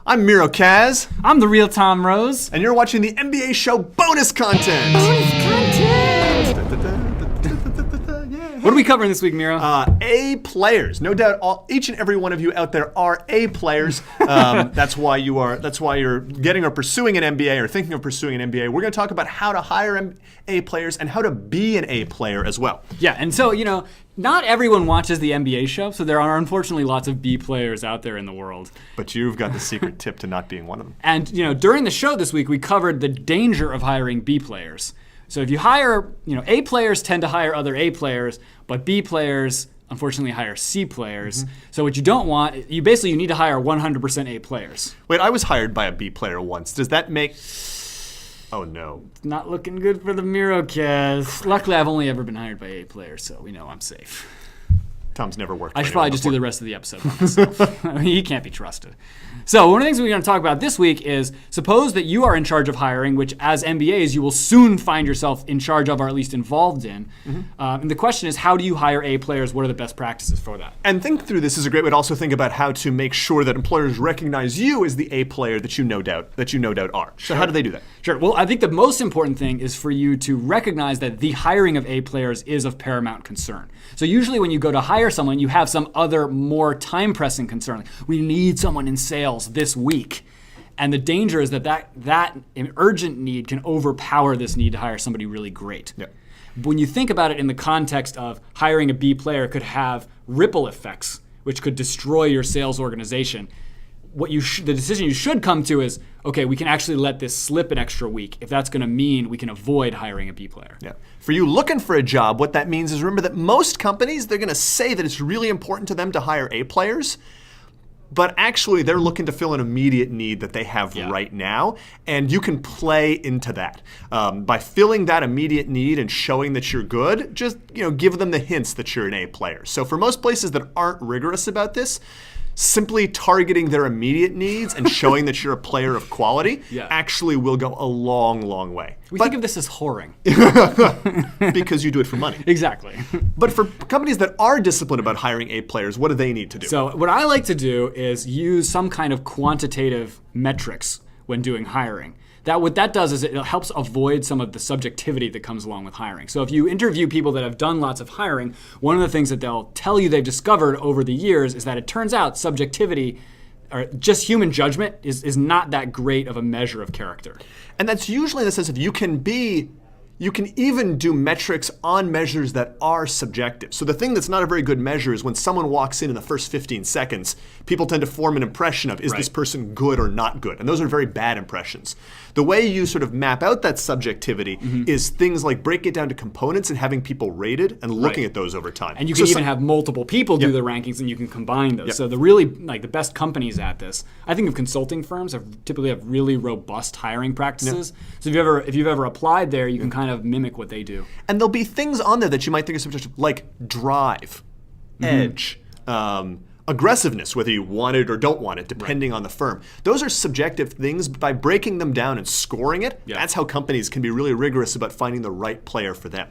I'm Miro Kaz. I'm the real Tom Rose. And you're watching the NBA show bonus content. Bonus content! What are we covering this week, Miro? A players. No doubt each and every one of you out there are A players. That's why you're getting or pursuing an MBA or thinking of pursuing an MBA. We're going to talk about how to hire A players and how to be an A player as well. Yeah, and so, not everyone watches the NBA show, so there are unfortunately lots of B players out there in the world. But you've got the secret tip to not being one of them. And, during the show this week, we covered the danger of hiring B players. So if you hire, A players tend to hire other A players, but B players unfortunately hire C players. Mm-hmm. So what you don't want, you need to hire 100% A players. Wait, I was hired by a B player once. Does that make... Oh, no. Not looking good for the Miro Kaz. Luckily, I've only ever been hired by A players, so we know I'm safe. Tom's never worked. I should probably just do the rest of the episode by myself. He can't be trusted. So one of the things we're going to talk about this week is suppose that you are in charge of hiring, which as MBAs you will soon find yourself in charge of or at least involved in. Mm-hmm. And the question is, how do you hire A players? What are the best practices for that? And think through this is a great way to also think about how to make sure that employers recognize you as the A player that you no doubt are. So how do they do that? Sure. Well, I think the most important thing is for you to recognize that the hiring of A players is of paramount concern. So usually when you go to hire someone, you have some other more time-pressing concern. Like, we need someone in sales this week. And the danger is that urgent need can overpower this need to hire somebody really great. Yeah. But when you think about it in the context of hiring a B player could have ripple effects, which could destroy your sales organization, the decision you should come to is, okay, we can actually let this slip an extra week if that's going to mean we can avoid hiring a B player. Yeah. For you looking for a job, what that means is remember that most companies, they're going to say that it's really important to them to hire A players, but actually they're looking to fill an immediate need that they have right now, and you can play into that. By filling that immediate need and showing that you're good, just give them the hints that you're an A player. So for most places that aren't rigorous about this, simply targeting their immediate needs and showing that you're a player of quality actually will go a long, long way. We think of this as whoring. Because you do it for money. Exactly. But for companies that are disciplined about hiring A players, what do they need to do? So what I like to do is use some kind of quantitative metrics when doing hiring. What that does is it helps avoid some of the subjectivity that comes along with hiring. So if you interview people that have done lots of hiring, one of the things that they'll tell you they've discovered over the years is that it turns out subjectivity or just human judgment is not that great of a measure of character. And that's usually in the sense of you can even do metrics on measures that are subjective. So the thing that's not a very good measure is when someone walks in the first 15 seconds, people tend to form an impression of, is this person good or not good? And those are very bad impressions. The way you sort of map out that subjectivity is things like breaking it down to components and having people rated and looking at those over time. And you can even have multiple people do the rankings and you can combine those. So the best companies at this, I think of consulting firms typically have really robust hiring practices. So if you've ever applied there, you can kind of mimic what they do. And there'll be things on there that you might think are subjective, like drive, edge, aggressiveness, whether you want it or don't want it, depending on the firm. Those are subjective things, but by breaking them down and scoring it, that's how companies can be really rigorous about finding the right player for them.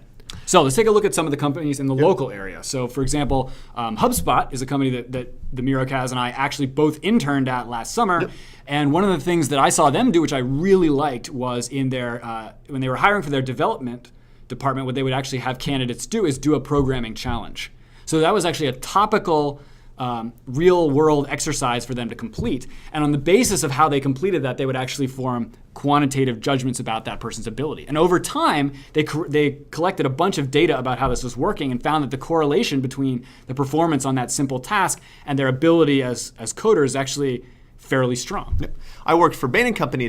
So let's take a look at some of the companies in the local area. So for example, HubSpot is a company that the Miro Kaz and I actually both interned at last summer. And one of the things that I saw them do, which I really liked, was in their when they were hiring for their development department, what they would actually have candidates do is do a programming challenge. So that was actually a topical real-world exercise for them to complete. And on the basis of how they completed that, they would actually form quantitative judgments about that person's ability. And over time, they collected a bunch of data about how this was working and found that the correlation between the performance on that simple task and their ability as coders actually fairly strong. I worked for Bain & Company,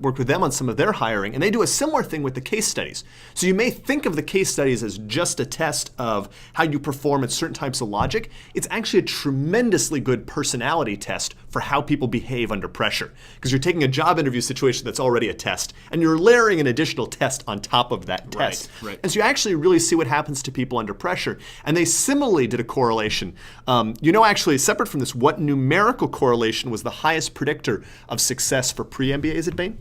worked with them on some of their hiring, and they do a similar thing with the case studies. So you may think of the case studies as just a test of how you perform at certain types of logic. It's actually a tremendously good personality test for how people behave under pressure. Because you're taking a job interview situation that's already a test, and you're layering an additional test on top of that test. Right. And so you actually really see what happens to people under pressure. And they similarly did a correlation. Actually, separate from this, what numerical correlation was the highest predictor of success for pre-MBAs at Bain?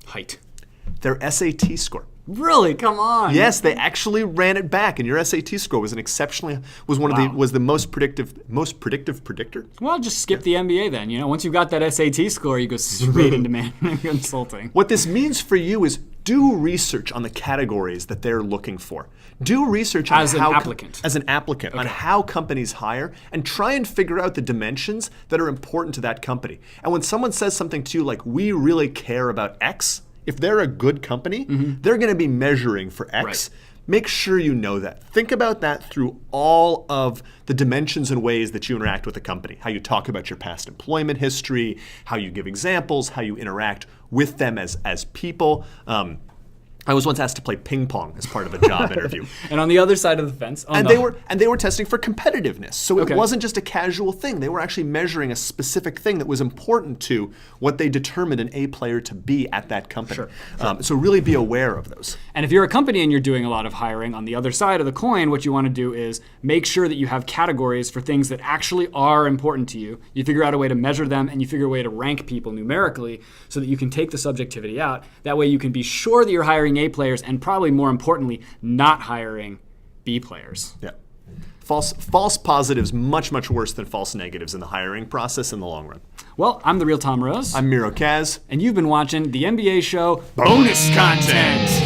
Height. Their SAT score. Really? Come on. Yes, they actually ran it back, and your SAT score was the most predictive predictor. Well, just skip the MBA then. Once you've got that SAT score, you go straight into management consulting. What this means for you is do research on the categories that they're looking for. Do research on as an applicant on how companies hire, and try and figure out the dimensions that are important to that company. And when someone says something to you like, we really care about X, if they're a good company, they're going to be measuring for X. Right. Make sure you know that. Think about that through all of the dimensions and ways that you interact with a company. How you talk about your past employment history, how you give examples, how you interact with them as people. I was once asked to play ping pong as part of a job interview. And on the other side of the fence, they were testing for competitiveness. So it wasn't just a casual thing. They were actually measuring a specific thing that was important to what they determined an A player to be at that company. Sure. So really be aware of those. And if you're a company and you're doing a lot of hiring, on the other side of the coin, what you want to do is make sure that you have categories for things that actually are important to you. You figure out a way to measure them, and you figure a way to rank people numerically so that you can take the subjectivity out. That way you can be sure that you're hiring A players, and probably more importantly, not hiring B players. Yeah. False positives much worse than false negatives in the hiring process in the long run. Well, I'm the real Tom Rose. I'm Miro Kaz. And you've been watching the MBA show Bonus Content.